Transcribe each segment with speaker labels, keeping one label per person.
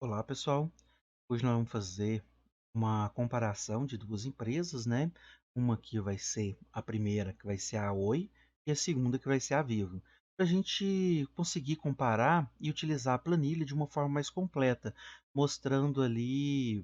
Speaker 1: Olá, pessoal. Hoje nós vamos fazer uma comparação de duas empresas, né? Uma que vai ser a primeira, que vai ser a Oi, e a segunda, que vai ser a Vivo. Para a gente conseguir comparar e utilizar a planilha de uma forma mais completa, mostrando ali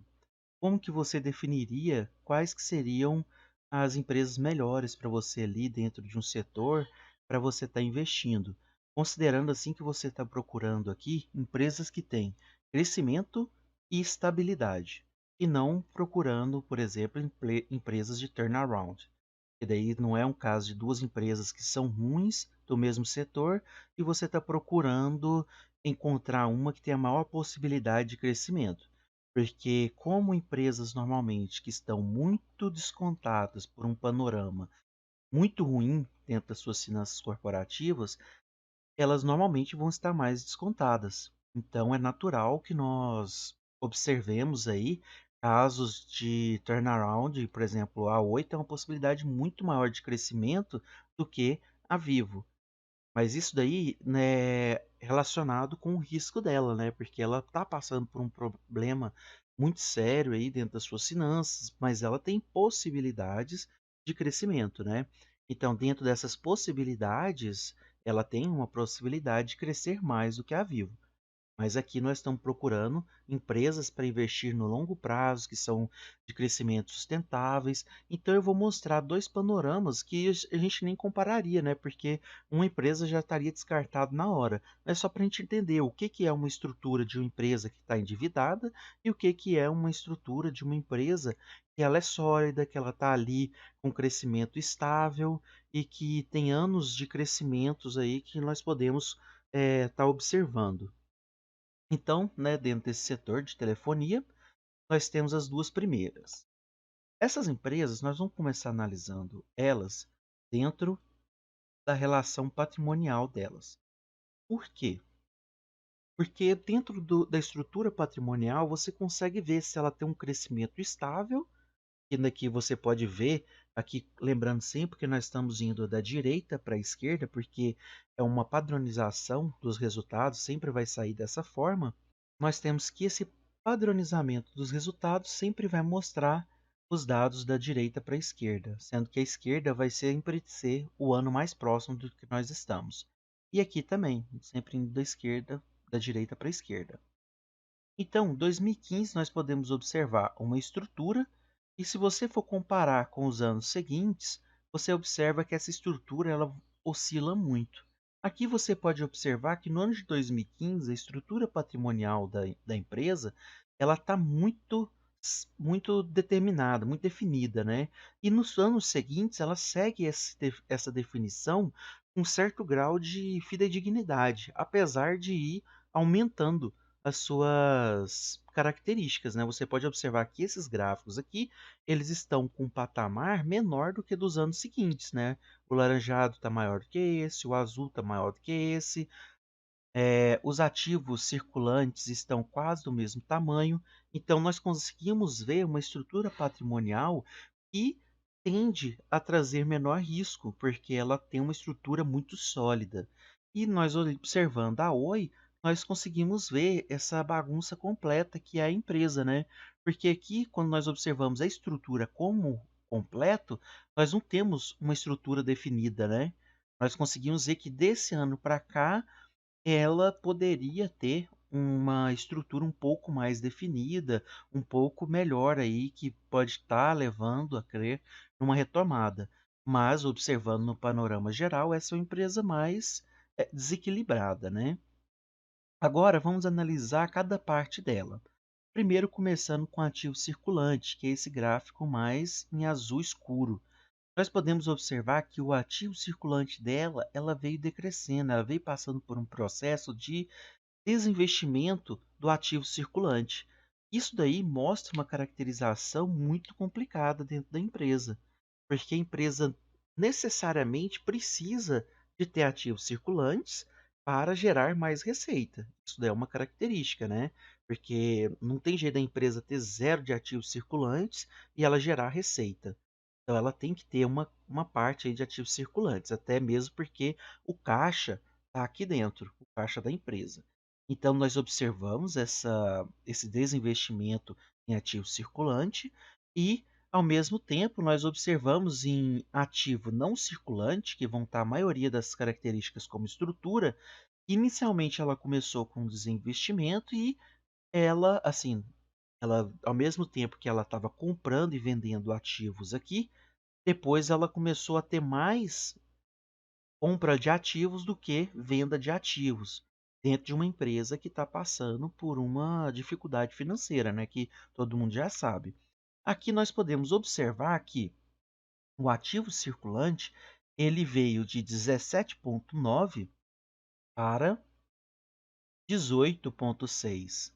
Speaker 1: como que você definiria quais que seriam as empresas melhores para você ali dentro de um setor para você estar investindo. Considerando assim que você está procurando aqui empresas que têm crescimento e estabilidade, e não procurando, por exemplo, empresas de turnaround. E daí não é um caso de duas empresas que são ruins do mesmo setor e você está procurando encontrar uma que tem a maior possibilidade de crescimento. Porque como empresas normalmente que estão muito descontadas por um panorama muito ruim dentro das suas finanças corporativas, elas normalmente vão estar mais descontadas. Então é natural que nós observemos aí casos de turnaround, por exemplo, a Oi tem uma possibilidade muito maior de crescimento do que a Vivo. Mas isso daí, né, é relacionado com o risco dela, né? Porque ela está passando por um problema muito sério aí dentro das suas finanças, mas ela tem possibilidades de crescimento, né? Então, dentro dessas possibilidades, ela tem uma possibilidade de crescer mais do que a Vivo. Mas aqui nós estamos procurando empresas para investir no longo prazo, que são de crescimento sustentáveis. Então eu vou mostrar dois panoramas que a gente nem compararia, né? Porque uma empresa já estaria descartada na hora. Mas só para a gente entender o que, que é uma estrutura de uma empresa que está endividada e o que, que é uma estrutura de uma empresa que ela é sólida, que ela está ali com crescimento estável e que tem anos de crescimentos aí que nós podemos estar observando. Então, né, dentro desse setor de telefonia, nós temos as duas primeiras. Essas empresas, nós vamos começar analisando elas dentro da relação patrimonial delas. Por quê? Porque dentro da estrutura patrimonial você consegue ver se ela tem um crescimento estável, que daqui você pode ver, aqui lembrando sempre que nós estamos indo da direita para a esquerda, porque é uma padronização dos resultados, sempre vai sair dessa forma. Nós temos que esse padronizamento dos resultados sempre vai mostrar os dados da direita para a esquerda, sendo que a esquerda vai sempre ser o ano mais próximo do que nós estamos. E aqui também, sempre indo da esquerda, da direita para a esquerda. Então, 2015 nós podemos observar uma estrutura, e se você for comparar com os anos seguintes, você observa que essa estrutura ela oscila muito. Aqui você pode observar que no ano de 2015 a estrutura patrimonial da empresa ela está muito determinada, muito definida, né? E nos anos seguintes ela segue essa definição com um certo grau de fidedignidade, apesar de ir aumentando as suas características, né? Você pode observar que esses gráficos aqui, eles estão com um patamar menor do que dos anos seguintes, né? O laranjado está maior do que esse, o azul está maior do que esse, os ativos circulantes estão quase do mesmo tamanho, então nós conseguimos ver uma estrutura patrimonial que tende a trazer menor risco, porque ela tem uma estrutura muito sólida. E nós observando a Oi, nós conseguimos ver essa bagunça completa que é a empresa, né? Porque aqui, quando nós observamos a estrutura como completo, nós não temos uma estrutura definida, né? Nós conseguimos ver que desse ano para cá ela poderia ter uma estrutura um pouco mais definida, um pouco melhor aí, que pode estar levando a crer numa retomada. Mas, observando no panorama geral, essa é uma empresa mais desequilibrada, né? Agora, vamos analisar cada parte dela. Primeiro, começando com ativo circulante, que é esse gráfico mais em azul escuro. Nós podemos observar que o ativo circulante dela, ela veio decrescendo, ela veio passando por um processo de desinvestimento do ativo circulante. Isso daí mostra uma caracterização muito complicada dentro da empresa, porque a empresa necessariamente precisa de ter ativos circulantes para gerar mais receita. Isso daí é uma característica, né? Porque não tem jeito da empresa ter zero de ativos circulantes e ela gerar receita. Então ela tem que ter uma parte aí de ativos circulantes, até mesmo porque o caixa está aqui dentro, o caixa da empresa. Então, nós observamos esse desinvestimento em ativo circulante e, ao mesmo tempo, nós observamos em ativo não circulante, que vão estar a maioria das características como estrutura. Inicialmente, ela começou com desinvestimento e ela, assim, ela, ao mesmo tempo que ela estava comprando e vendendo ativos aqui, depois ela começou a ter mais compra de ativos do que venda de ativos dentro de uma empresa que está passando por uma dificuldade financeira, né, que todo mundo já sabe. Aqui nós podemos observar que o ativo circulante ele veio de 17,9 para 18,6.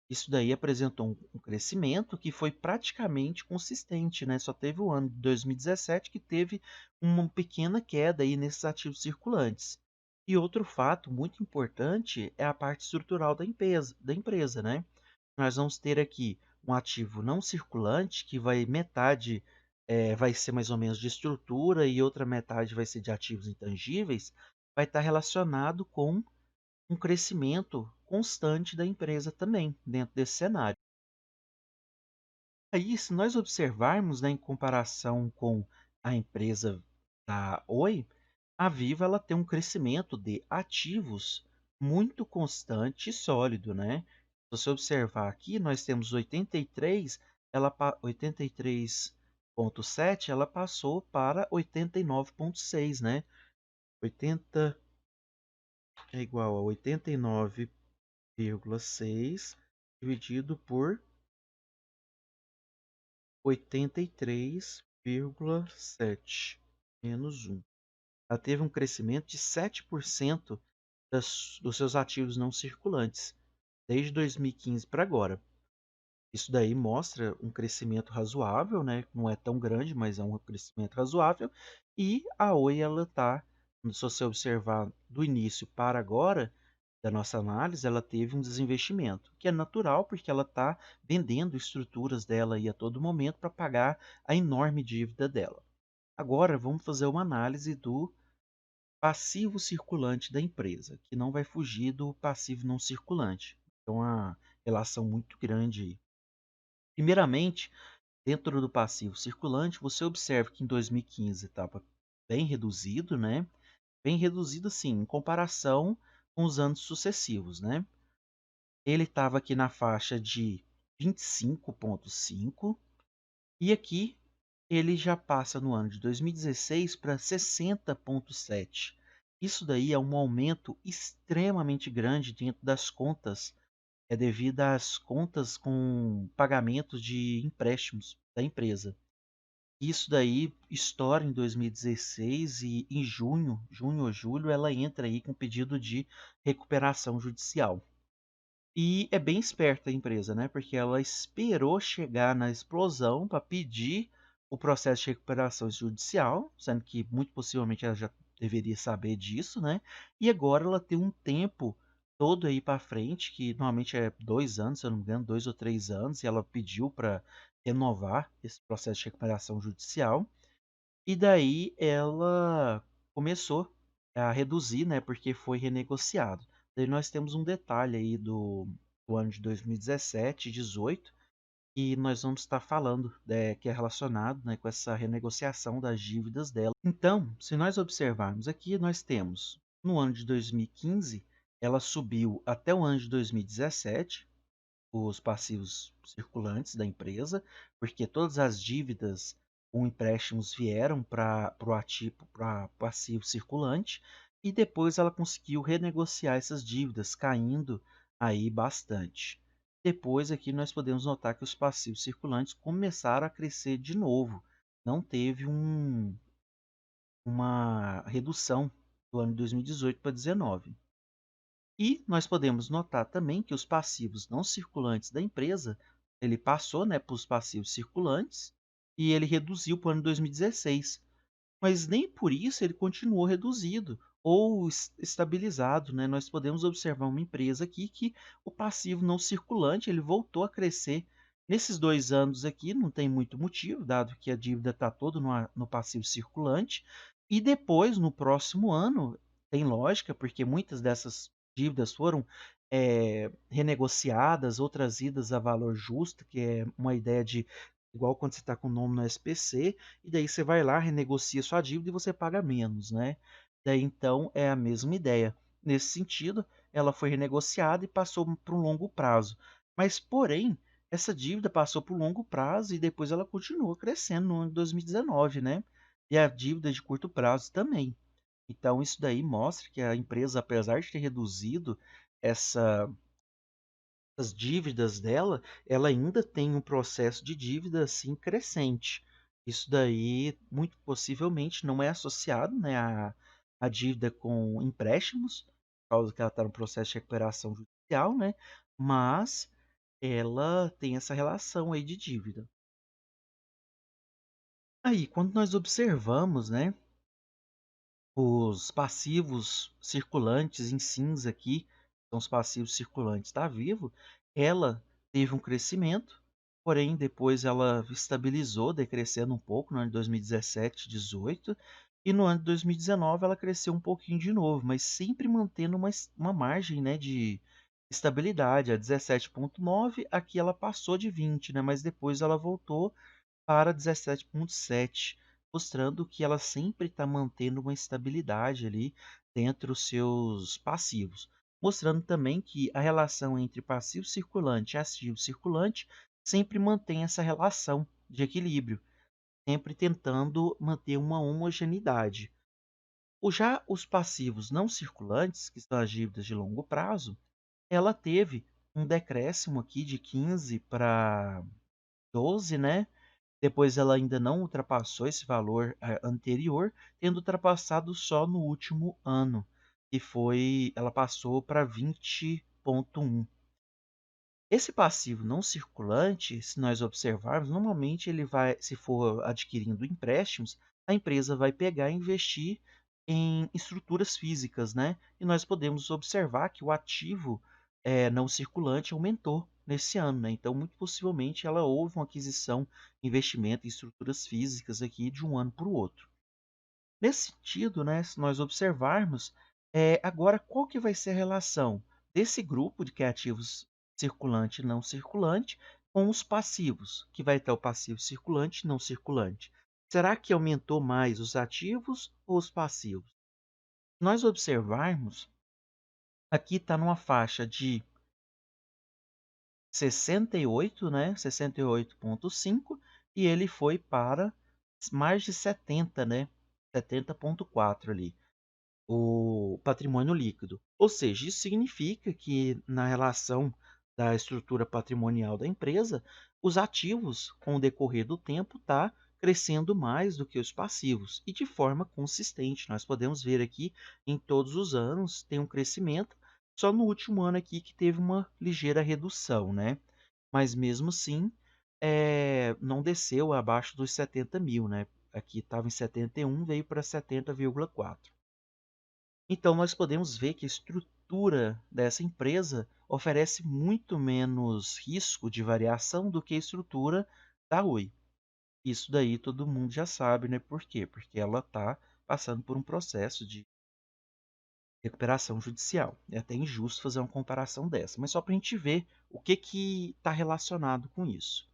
Speaker 1: Isso daí apresentou um crescimento que foi praticamente consistente, né? Só teve o ano de 2017 que teve uma pequena queda aí nesses ativos circulantes. E outro fato muito importante é a parte estrutural da empresa, né? Nós vamos ter aqui um ativo não circulante que vai metade vai ser mais ou menos de estrutura e outra metade vai ser de ativos intangíveis, vai estar relacionado com um crescimento constante da empresa também, dentro desse cenário. Aí, se nós observarmos, né, em comparação com a empresa da Oi, a Vivo ela tem um crescimento de ativos muito constante e sólido, né? Se você observar aqui, nós temos 83, 83,7, ela passou para 89,6, né? 80 é igual a 89,6 dividido por 83,7 menos 1. Ela teve um crescimento de 7% dos seus ativos não circulantes, desde 2015 para agora. Isso daí mostra um crescimento razoável, né? Não é tão grande, mas é um crescimento razoável. E a Oi, ela está, se você observar do início para agora, da nossa análise, ela teve um desinvestimento, que é natural porque ela está vendendo estruturas dela aí a todo momento para pagar a enorme dívida dela. Agora, vamos fazer uma análise do passivo circulante da empresa, que não vai fugir do passivo não circulante. Então, uma relação muito grande aí. Primeiramente, dentro do passivo circulante, você observa que em 2015 estava bem reduzido, né? Bem reduzido, assim, em comparação com os anos sucessivos, né? Ele estava aqui na faixa de 25,5 e aqui ele já passa no ano de 2016 para 60,7. Isso daí é um aumento extremamente grande dentro das contas, é devido às contas com pagamentos de empréstimos da empresa. Isso daí estoura em 2016 e em junho ou julho, ela entra aí com pedido de recuperação judicial. E é bem esperta a empresa, né? Porque ela esperou chegar na explosão para pedir o processo de recuperação judicial, sendo que muito possivelmente ela já deveria saber disso, né? E agora ela tem um tempo todo aí para frente, que normalmente é 2 anos, se eu não me engano, 2 ou 3 anos, e ela pediu para renovar esse processo de recuperação judicial. E daí ela começou a reduzir, né, porque foi renegociado. Daí nós temos um detalhe aí do ano de 2017 e 18 e nós vamos estar falando, que é relacionado, né, com essa renegociação das dívidas dela. Então, se nós observarmos aqui, nós temos no ano de 2015, ela subiu até o ano de 2017, os passivos circulantes da empresa, porque todas as dívidas com empréstimos vieram para o ativo, para passivo circulante, e depois ela conseguiu renegociar essas dívidas, caindo aí bastante. Depois aqui nós podemos notar que os passivos circulantes começaram a crescer de novo. Não teve uma redução do ano de 2018 para 2019. E nós podemos notar também que os passivos não circulantes da empresa, ele passou, né, para os passivos circulantes e ele reduziu para o ano 2016. Mas nem por isso ele continuou reduzido ou estabilizado, né? Nós podemos observar uma empresa aqui que o passivo não circulante ele voltou a crescer. Nesses 2 anos aqui não tem muito motivo, dado que a dívida está toda no passivo circulante. E depois, no próximo ano, tem lógica, porque muitas dessas dívidas foram renegociadas ou trazidas a valor justo, que é uma ideia de igual quando você está com o nome no SPC, e daí você vai lá, renegocia sua dívida e você paga menos, né? Daí então é a mesma ideia. Nesse sentido, ela foi renegociada e passou para um longo prazo. Mas, porém, essa dívida passou por longo prazo e depois ela continuou crescendo no ano de 2019, né? E a dívida de curto prazo também. Então, isso daí mostra que a empresa, apesar de ter reduzido essa, essas dívidas dela, ela ainda tem um processo de dívida assim crescente. Isso daí, muito possivelmente, não é associado, né, à dívida com empréstimos, por causa que ela está no processo de recuperação judicial, né? Mas ela tem essa relação aí de dívida. Aí, quando nós observamos, né, os passivos circulantes em cinza aqui, são os passivos circulantes da Vivo, ela teve um crescimento, porém depois ela estabilizou, decrescendo um pouco no ano de 2017, 18, e no ano de 2019 ela cresceu um pouquinho de novo, mas sempre mantendo uma margem, né, de estabilidade, a 17,9, aqui ela passou de 20, né, mas depois ela voltou para 17,7, mostrando que ela sempre está mantendo uma estabilidade ali dentro dos seus passivos. Mostrando também que a relação entre passivo circulante e ativo circulante sempre mantém essa relação de equilíbrio, sempre tentando manter uma homogeneidade. Já os passivos não circulantes, que são as dívidas de longo prazo, ela teve um decréscimo aqui de 15 para 12, né? Depois ela ainda não ultrapassou esse valor anterior, tendo ultrapassado só no último ano, que foi, ela passou para 20,1. Esse passivo não circulante, se nós observarmos, normalmente ele vai, se for adquirindo empréstimos, a empresa vai pegar e investir em estruturas físicas, né? E nós podemos observar que o ativo não circulante aumentou nesse ano, né? Então, muito possivelmente, ela houve uma aquisição, investimento em estruturas físicas aqui de um ano para o outro. Nesse sentido, né, se nós observarmos, agora qual que vai ser a relação desse grupo de ativos circulante e não circulante com os passivos, que vai ter o passivo circulante e não circulante. Será que aumentou mais os ativos ou os passivos? Se nós observarmos, aqui está numa faixa de 68, né, 68,5, e ele foi para mais de 70, né, 70,4 ali, o patrimônio líquido. Ou seja, isso significa que na relação da estrutura patrimonial da empresa, os ativos, com o decorrer do tempo, está crescendo mais do que os passivos e de forma consistente. Nós podemos ver aqui em todos os anos tem um crescimento, só no último ano aqui que teve uma ligeira redução, né? Mas mesmo assim, não desceu abaixo dos 70 mil, né? Aqui estava em 71, veio para 70,4. Então, nós podemos ver que a estrutura dessa empresa oferece muito menos risco de variação do que a estrutura da Oi. Isso daí todo mundo já sabe, né? Por quê? Porque ela está passando por um processo de recuperação judicial. É até injusto fazer uma comparação dessa, mas só para a gente ver o que está relacionado com isso.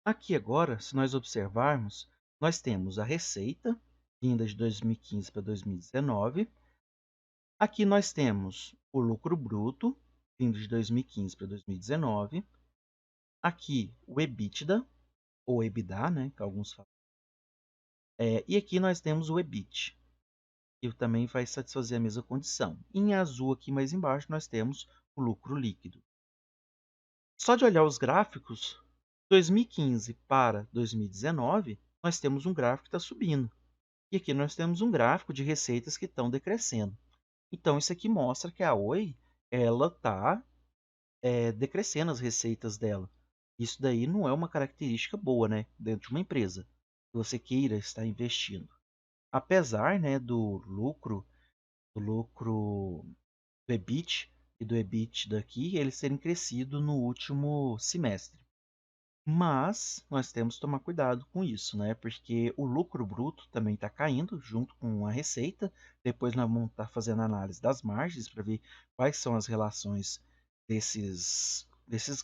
Speaker 1: Aqui agora, se nós observarmos, nós temos a receita vinda de 2015 para 2019. Aqui nós temos o lucro bruto, vindo de 2015 para 2019. Aqui o EBITDA, ou EBITDA, né, que alguns falam. E aqui nós temos o EBIT, que também vai satisfazer a mesma condição. Em azul aqui mais embaixo nós temos o lucro líquido. Só de olhar os gráficos, 2015 para 2019, nós temos um gráfico que está subindo. E aqui nós temos um gráfico de receitas que estão decrescendo. Então isso aqui mostra que a Oi ela está decrescendo as receitas dela. Isso daí não é uma característica boa, né, dentro de uma empresa que você queira estar investindo. Apesar, né, do lucro do EBIT e do EBIT daqui, eles terem crescido no último semestre. Mas nós temos que tomar cuidado com isso, né? Porque o lucro bruto também está caindo junto com a receita. Depois nós vamos estar fazendo análise das margens para ver quais são as relações desses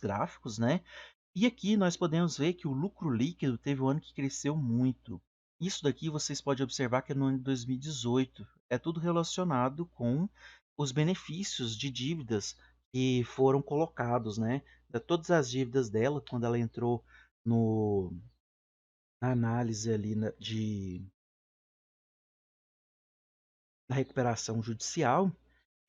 Speaker 1: gráficos, né? E aqui nós podemos ver que o lucro líquido teve um ano que cresceu muito. Isso daqui vocês podem observar que é no ano de 2018. É tudo relacionado com os benefícios de dívidas que foram colocados, né? Todas as dívidas dela, quando ela entrou no, na análise ali na recuperação judicial,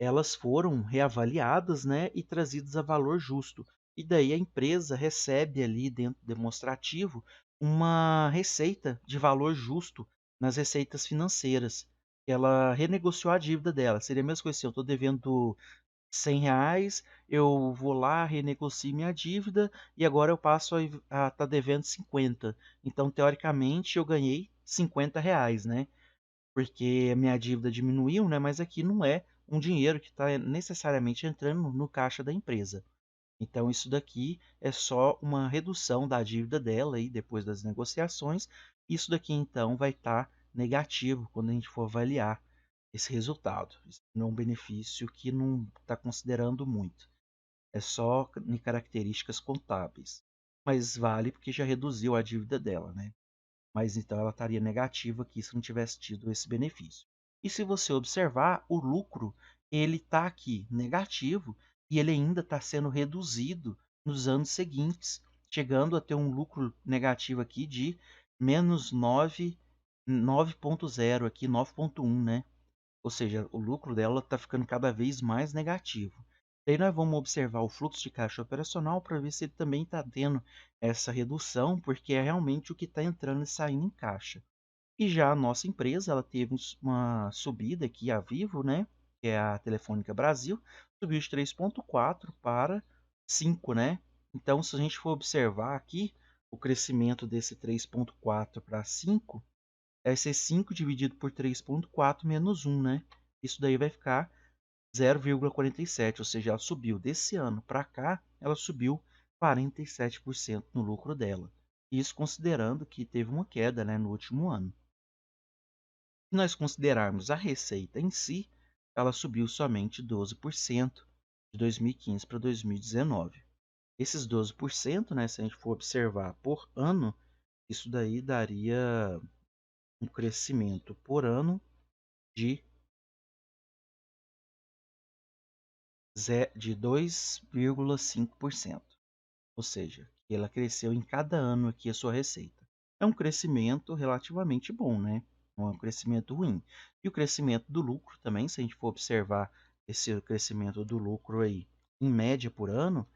Speaker 1: elas foram reavaliadas, né, e trazidas a valor justo. E daí a empresa recebe ali dentro do demonstrativo uma receita de valor justo nas receitas financeiras. Ela renegociou a dívida dela. Seria a mesma coisa se eu estou devendo R$ 100, eu vou lá, renegocio minha dívida e agora eu passo a estar devendo 50. Então, teoricamente, eu ganhei R$ 50, né? Porque a minha dívida diminuiu, né? Mas aqui não é um dinheiro que está necessariamente entrando no caixa da empresa. Então, isso daqui é só uma redução da dívida dela aí depois das negociações. Isso daqui, então, vai estar negativo quando a gente for avaliar esse resultado. Isso não é um benefício que não está considerando muito. É só em características contábeis. Mas vale porque já reduziu a dívida dela, né? Mas então ela estaria negativa aqui se não tivesse tido esse benefício. E se você observar, o lucro ele está aqui negativo e ele ainda está sendo reduzido nos anos seguintes, chegando a ter um lucro negativo aqui de menos 9,0 aqui, 9,1, né? Ou seja, o lucro dela está ficando cada vez mais negativo. Daí nós vamos observar o fluxo de caixa operacional para ver se ele também está tendo essa redução, porque é realmente o que está entrando e saindo em caixa. E já a nossa empresa, ela teve uma subida aqui, a Vivo, né, que é a Telefônica Brasil, subiu de 3,4 para 5, né? Então, se a gente for observar aqui, o crescimento desse 3,4 para 5 vai ser 5 dividido por 3,4 menos 1, né? Isso daí vai ficar 0,47, ou seja, ela subiu desse ano para cá, ela subiu 47% no lucro dela. Isso considerando que teve uma queda, né, no último ano. Se nós considerarmos a receita em si, ela subiu somente 12% de 2015 para 2019. Esses 12%, né, se a gente for observar por ano, isso daí daria um crescimento por ano de 2,5%. Ou seja, que ela cresceu em cada ano aqui a sua receita. É um crescimento relativamente bom, né? Não é um crescimento ruim. E o crescimento do lucro também, se a gente for observar esse crescimento do lucro aí, em média por ano,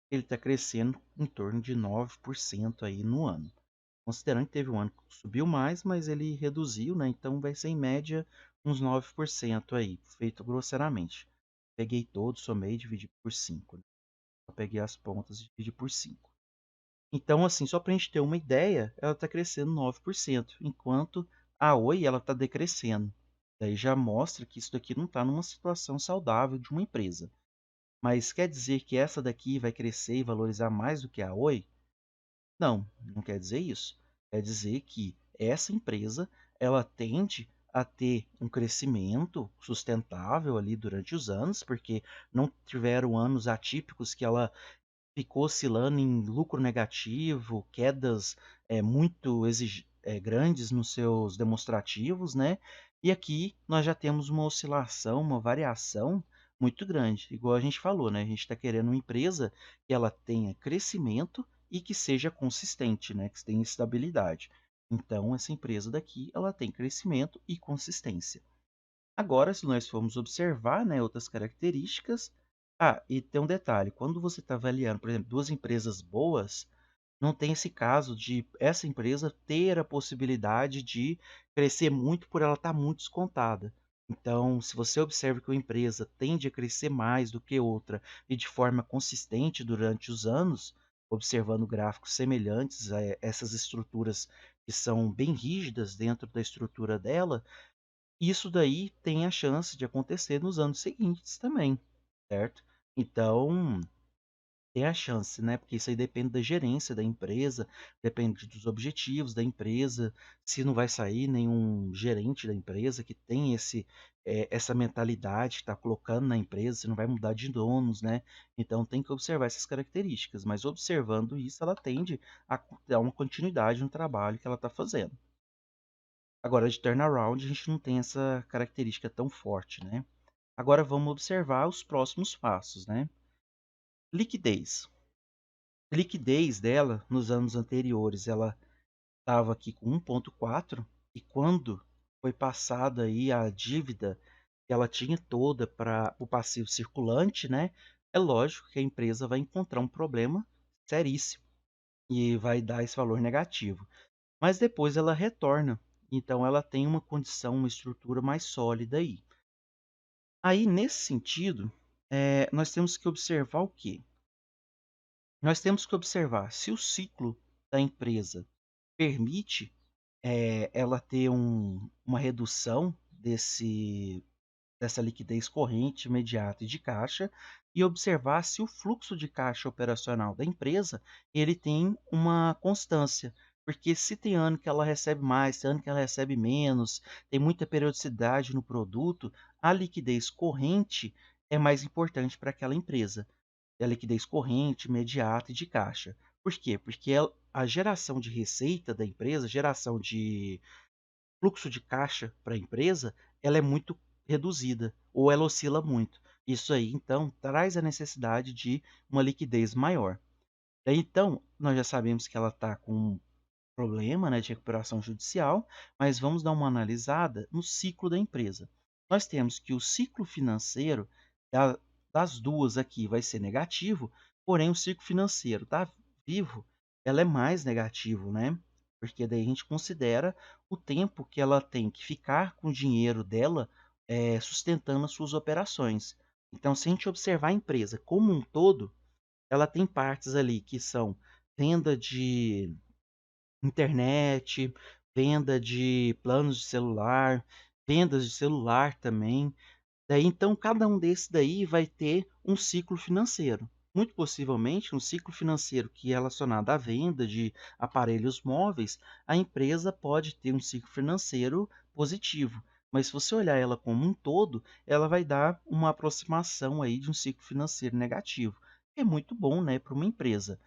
Speaker 1: ele está crescendo em torno de 9% aí no ano. Considerando que teve um ano que subiu mais, mas ele reduziu, né? Então vai ser em média uns 9% aí, feito grosseiramente. Peguei todos, somei e dividi por 5. Né? Eu peguei as pontas e dividi por 5. Então, assim, só para a gente ter uma ideia, ela está crescendo 9%, enquanto a Oi ela está decrescendo. Daí já mostra que isso daqui não está numa situação saudável de uma empresa. Mas quer dizer que essa daqui vai crescer e valorizar mais do que a Oi? Não, não quer dizer isso. Quer dizer que essa empresa ela tende a ter um crescimento sustentável ali durante os anos, porque não tiveram anos atípicos que ela ficou oscilando em lucro negativo, quedas muito grandes nos seus demonstrativos, né? E aqui nós já temos uma oscilação, uma variação muito grande. Igual a gente falou, né? A gente está querendo uma empresa que ela tenha crescimento e que seja consistente, né? Que tenha estabilidade. Então, essa empresa daqui, ela tem crescimento e consistência. Agora, se nós formos observar, né, outras características. Ah, e tem um detalhe: quando você está avaliando, por exemplo, duas empresas boas, não tem esse caso de essa empresa ter a possibilidade de crescer muito por ela estar muito descontada. Então, se você observa que uma empresa tende a crescer mais do que outra e de forma consistente durante os anos, observando gráficos semelhantes a essas estruturas que são bem rígidas dentro da estrutura dela, isso daí tem a chance de acontecer nos anos seguintes também, certo? Então, tem a chance, né, porque isso aí depende da gerência da empresa, depende dos objetivos da empresa, se não vai sair nenhum gerente da empresa que tem essa mentalidade que está colocando na empresa, se não vai mudar de donos, né? Então tem que observar essas características, mas observando isso, ela tende a dar uma continuidade no trabalho que ela está fazendo. Agora, de turnaround, a gente não tem essa característica tão forte, né? Agora vamos observar os próximos passos, né? Liquidez. Liquidez dela nos anos anteriores, ela estava aqui com 1,4 e quando foi passada aí a dívida que ela tinha toda para o passivo circulante, né? É lógico que a empresa vai encontrar um problema seríssimo e vai dar esse valor negativo. Mas depois ela retorna, então ela tem uma condição, uma estrutura mais sólida aí. Aí, nesse sentido, nós temos que observar o quê? Nós temos que observar se o ciclo da empresa permite ela ter uma redução dessa liquidez corrente imediata e de caixa e observar se o fluxo de caixa operacional da empresa ele tem uma constância. Porque se tem ano que ela recebe mais, tem ano que ela recebe menos, tem muita periodicidade no produto, a liquidez corrente é mais importante para aquela empresa. É a liquidez corrente, imediata e de caixa. Por quê? Porque a geração de receita da empresa, geração de fluxo de caixa para a empresa, ela é muito reduzida ou ela oscila muito. Isso aí, então, traz a necessidade de uma liquidez maior. Daí, então, nós já sabemos que ela está com um problema, né, de recuperação judicial, mas vamos dar uma analisada no ciclo da empresa. Nós temos que o ciclo financeiro das duas aqui vai ser negativo, porém o ciclo financeiro da Vivo, ela é mais negativo, né? Porque daí a gente considera o tempo que ela tem que ficar com o dinheiro dela sustentando as suas operações. Então, se a gente observar a empresa como um todo, ela tem partes ali que são venda de internet, venda de planos de celular, vendas de celular também. Daí, então, cada um desses daí vai ter um ciclo financeiro. Muito possivelmente, um ciclo financeiro que é relacionado à venda de aparelhos móveis, a empresa pode ter um ciclo financeiro positivo. Mas se você olhar ela como um todo, ela vai dar uma aproximação aí de um ciclo financeiro negativo. É muito bom, né, para uma empresa.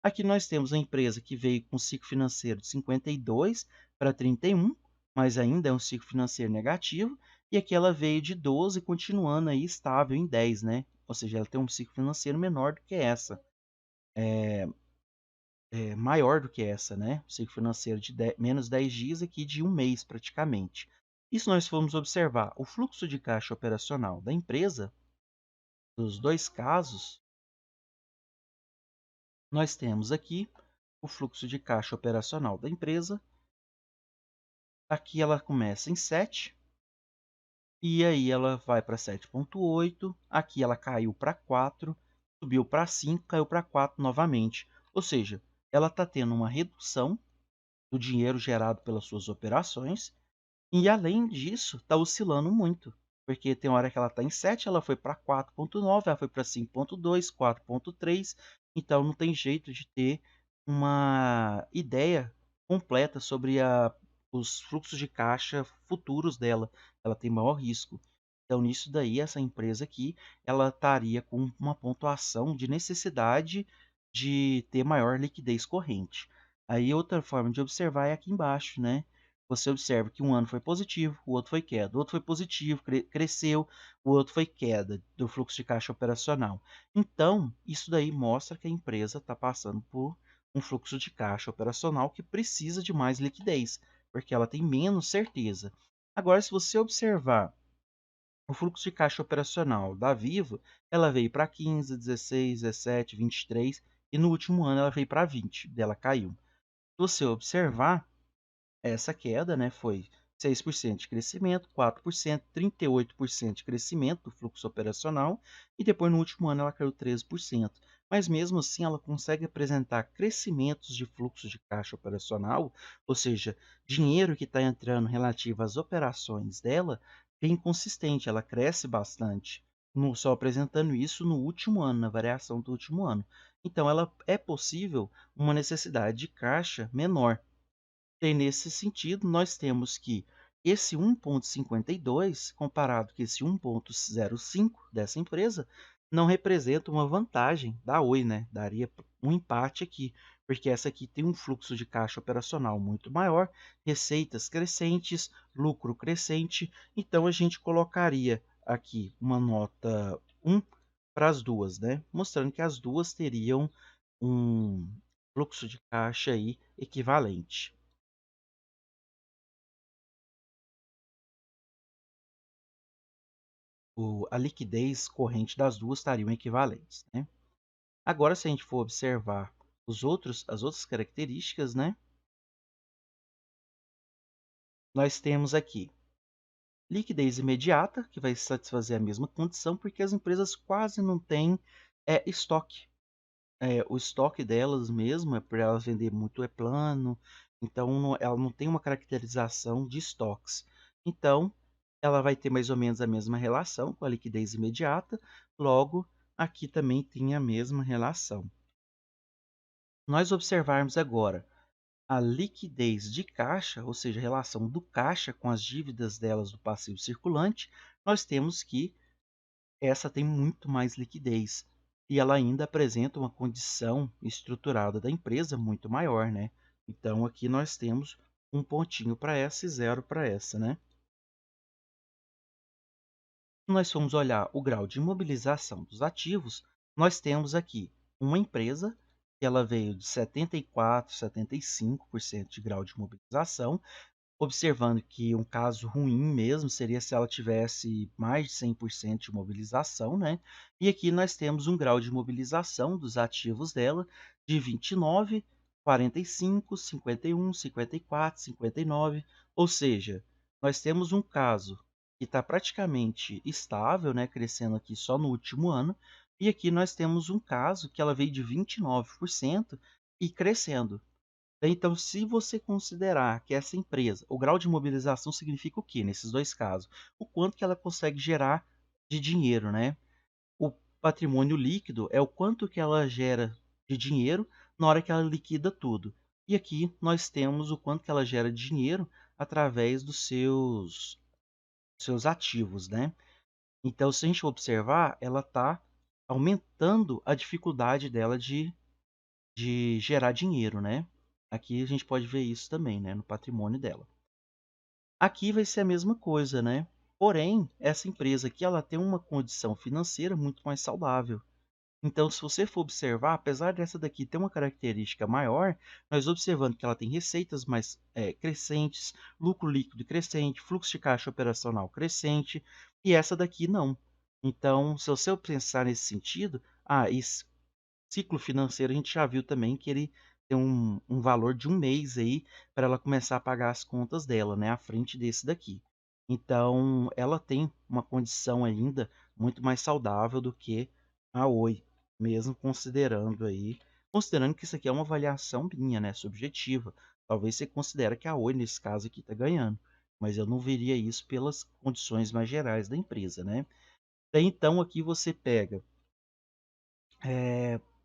Speaker 1: Aqui nós temos a empresa que veio com ciclo financeiro de 52 para 31, mas ainda é um ciclo financeiro negativo, e aqui ela veio de 12, continuando aí estável em 10, né? Ou seja, ela tem um ciclo financeiro menor do que essa, maior do que essa, né? O ciclo financeiro de menos 10 dias aqui de um mês praticamente. E se nós formos observar o fluxo de caixa operacional da empresa, dos dois casos, nós temos aqui o fluxo de caixa operacional da empresa. Aqui ela começa em 7, e aí ela vai para 7,8. Aqui ela caiu para 4, subiu para 5, caiu para 4 novamente. Ou seja, ela está tendo uma redução do dinheiro gerado pelas suas operações, e além disso, está oscilando muito. Porque tem hora que ela está em 7, ela foi para 4,9, ela foi para 5,2, 4,3. Então não tem jeito de ter uma ideia completa sobre os fluxos de caixa futuros dela. Ela tem maior risco. Então, nisso daí, essa empresa aqui, ela estaria com uma pontuação de necessidade de ter maior liquidez corrente. Aí, outra forma de observar é aqui embaixo, né? Você observa que um ano foi positivo, o outro foi queda, o outro foi positivo, cresceu, o outro foi queda do fluxo de caixa operacional. Então, isso daí mostra que a empresa está passando por um fluxo de caixa operacional que precisa de mais liquidez, porque ela tem menos certeza. Agora, se você observar o fluxo de caixa operacional da Vivo, ela veio para 15, 16, 17, 23 e no último ano ela veio para 20, dela caiu. Se você observar, essa queda, né, foi 6% de crescimento, 4%, 38% de crescimento do fluxo operacional e depois no último ano ela caiu 13%. Mas mesmo assim ela consegue apresentar crescimentos de fluxo de caixa operacional, ou seja, dinheiro que está entrando relativo às operações dela, bem consistente, ela cresce bastante. só apresentando isso no último ano, na variação do último ano. Então, ela é possível uma necessidade de caixa menor. E nesse sentido, nós temos que esse 1,52 comparado com esse 1,05 dessa empresa, não representa uma vantagem da Oi, né? Daria um empate aqui, porque essa aqui tem um fluxo de caixa operacional muito maior, receitas crescentes, lucro crescente, então a gente colocaria aqui uma nota 1 para as duas, né? Mostrando que as duas teriam um fluxo de caixa aí equivalente. A liquidez corrente das duas estariam equivalentes, né? Agora, se a gente for observar as outras características, né? Nós temos aqui liquidez imediata, que vai satisfazer a mesma condição, porque as empresas quase não têm estoque. O estoque delas mesmo, por elas vender muito, é plano, então ela não tem uma caracterização de estoques. Então, ela vai ter mais ou menos a mesma relação com a liquidez imediata, logo, aqui também tem a mesma relação. Nós observarmos agora a liquidez de caixa, ou seja, a relação do caixa com as dívidas delas do passivo circulante, nós temos que essa tem muito mais liquidez e ela ainda apresenta uma condição estruturada da empresa muito maior, né? Então aqui nós temos um pontinho para essa e zero para essa, né? Se nós formos olhar o grau de imobilização dos ativos, nós temos aqui uma empresa que ela veio de 74, 75% de grau de imobilização, observando que um caso ruim mesmo seria se ela tivesse mais de 100% de mobilização, né? E aqui nós temos um grau de mobilização dos ativos dela de 29, 45, 51, 54, 59, ou seja, nós temos um caso que está praticamente estável, né? Crescendo aqui só no último ano, e aqui nós temos um caso que ela veio de 29% e crescendo. Então, se você considerar que essa empresa, o grau de mobilização significa o quê nesses dois casos? O quanto que ela consegue gerar de dinheiro, né? O patrimônio líquido é o quanto que ela gera de dinheiro na hora que ela liquida tudo. E aqui nós temos o quanto que ela gera de dinheiro através dos seus ativos, né? Então, se a gente observar, ela está aumentando a dificuldade dela de gerar dinheiro, né? Aqui a gente pode ver isso também, né, no patrimônio dela. Aqui vai ser a mesma coisa, né? Porém, essa empresa aqui ela tem uma condição financeira muito mais saudável. Então, se você for observar, apesar dessa daqui ter uma característica maior, nós observando que ela tem receitas mais crescentes, lucro líquido crescente, fluxo de caixa operacional crescente, e essa daqui não. Então, se você pensar nesse sentido, esse ciclo financeiro a gente já viu também que ele tem um valor de um mês aí para ela começar a pagar as contas dela, né, à frente desse daqui. Então, ela tem uma condição ainda muito mais saudável do que a Oi, mesmo considerando que isso aqui é uma avaliação minha, né, subjetiva. Talvez você considere que a Oi, nesse caso aqui, está ganhando, mas eu não veria isso pelas condições mais gerais da empresa, né? Daí, então, aqui você pega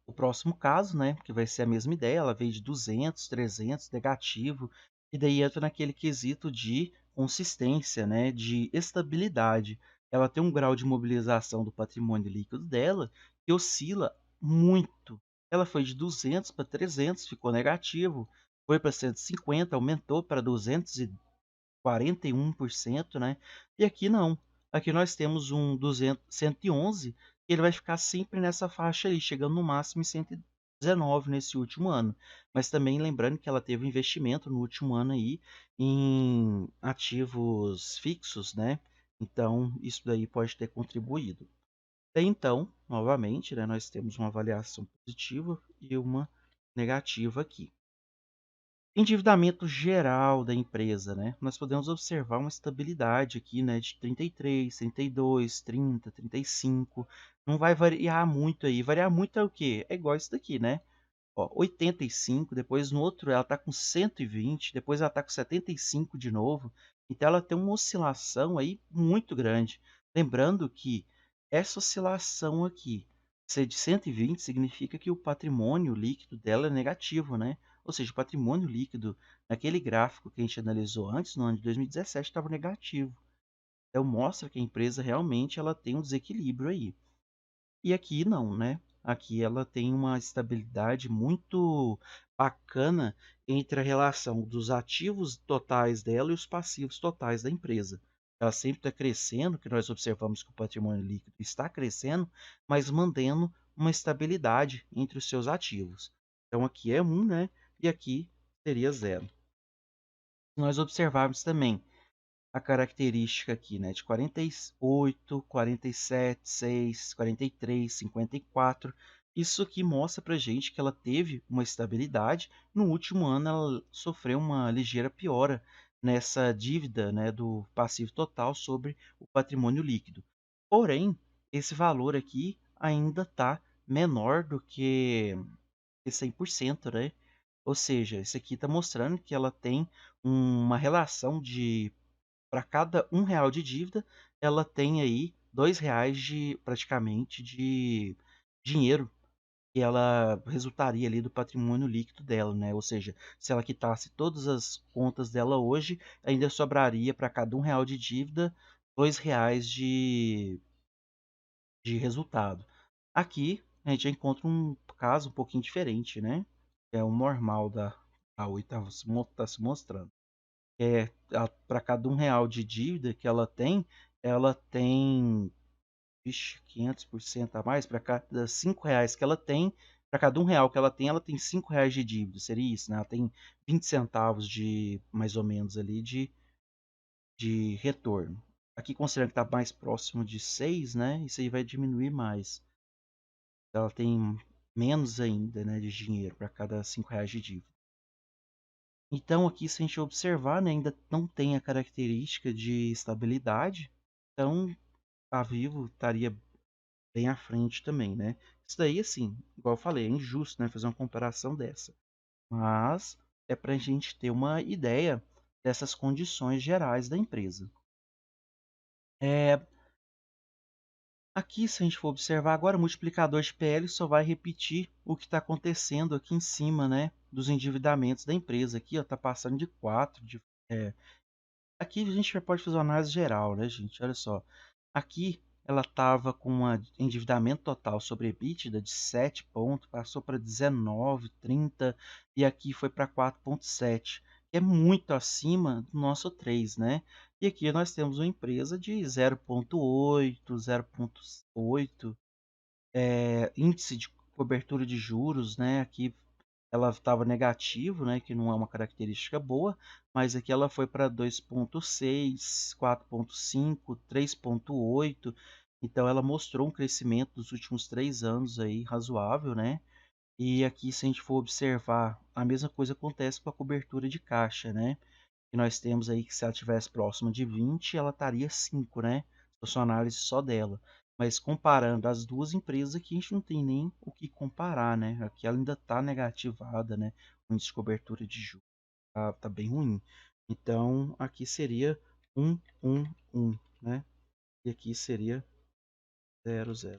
Speaker 1: o próximo caso, né, que vai ser a mesma ideia, ela veio de 200, 300, negativo, e daí entra naquele quesito de consistência, né, de estabilidade. Ela tem um grau de mobilização do patrimônio líquido dela que oscila muito. Ela foi de 200 para 300, ficou negativo, foi para 150, aumentou para 241%, né? E aqui não. Aqui nós temos um 111, que ele vai ficar sempre nessa faixa aí, chegando no máximo em 119 nesse último ano. Mas também lembrando que ela teve investimento no último ano aí em ativos fixos, né? Então, isso daí pode ter contribuído. Até então, novamente, né, nós temos uma avaliação positiva e uma negativa aqui. Endividamento geral da empresa, né? Nós podemos observar uma estabilidade aqui, né, de 33, 32, 30, 35. Não vai variar muito aí. Variar muito é o quê? É igual isso daqui, né? Ó, 85, depois no outro ela está com 120, depois ela está com 75 de novo. Então ela tem uma oscilação aí muito grande. Lembrando que Essa oscilação aqui, ser de 120 significa que o patrimônio líquido dela é negativo, né? Ou seja, o patrimônio líquido naquele gráfico que a gente analisou antes, no ano de 2017, estava negativo. Então mostra que a empresa realmente ela tem um desequilíbrio aí. E aqui não, né? Aqui ela tem uma estabilidade muito bacana entre a relação dos ativos totais dela e os passivos totais da empresa. Ela sempre está crescendo, que nós observamos que o patrimônio líquido está crescendo, mas mantendo uma estabilidade entre os seus ativos. Então aqui é 1, né? E aqui seria 0. Nós observarmos também a característica aqui, né, de 48, 47, 6, 43, 54. Isso aqui mostra para gente que ela teve uma estabilidade. No último ano, ela sofreu uma ligeira piora nessa dívida, né, do passivo total sobre o patrimônio líquido. Porém, esse valor aqui ainda está menor do que 100%, né? Ou seja, isso aqui está mostrando que ela tem uma relação de para cada R$ 1 de dívida, ela tem aí R$ 2 de praticamente de dinheiro que ela resultaria ali do patrimônio líquido dela, né? Ou seja, se ela quitasse todas as contas dela hoje, ainda sobraria para cada R$ 1 de dívida, R$ 2 de resultado. Aqui a gente já encontra um caso um pouquinho diferente, né? É o normal da Oi tá se mostrando. Para cada R$ 1 de dívida que ela tem, vixe, 500% a mais. Para cada R$ 5 que ela tem, para cada R$ 1 que ela tem R$ 5 de dívida, seria isso, né? Ela tem 20 centavos de, mais ou menos ali, de retorno. Aqui, considerando que está mais próximo de 6, né? Isso aí vai diminuir mais. Então, ela tem menos ainda, né, de dinheiro para cada R$ 5 de dívida. Então, aqui, se a gente observar, né, ainda não tem a característica de estabilidade. Então, a Vivo estaria bem à frente também, né? Isso daí, assim, igual eu falei, é injusto, né, fazer uma comparação dessa. Mas é para a gente ter uma ideia dessas condições gerais da empresa. É, aqui, se a gente for observar agora, o multiplicador de PL só vai repetir o que está acontecendo aqui em cima, né, dos endividamentos da empresa. Aqui, ó, tá passando de 4. Aqui a gente já pode fazer uma análise geral, né, gente? Olha só. Aqui ela estava com um endividamento total sobre EBITDA de 7 pontos, passou para 19, 30 e aqui foi para 4,7, que é muito acima do nosso 3, né? E aqui nós temos uma empresa de 0,8, 0,8, índice de cobertura de juros, né? Aqui ela estava negativo, né, que não é uma característica boa, mas aqui ela foi para 2,6, 4,5, 3,8. Então ela mostrou um crescimento dos últimos 3 anos aí razoável, né? E aqui, se a gente for observar, a mesma coisa acontece com a cobertura de caixa, né? Que nós temos aí que se ela tivesse próxima de 20, ela estaria 5, né? Se fosse uma análise só dela. Mas comparando as duas empresas aqui, a gente não tem nem o que comparar, né? Aqui ela ainda está negativada, né? O índice de cobertura de juros tá bem ruim. Então, aqui seria 1, 1, 1, né? E aqui seria 0, 0.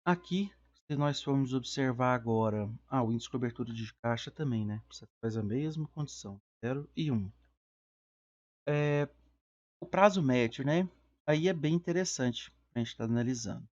Speaker 1: Aqui, se nós formos observar agora, o índice de cobertura de caixa também, né? Você faz a mesma condição, 0 e 1. O prazo médio, né? Aí é bem interessante a gente estar analisando.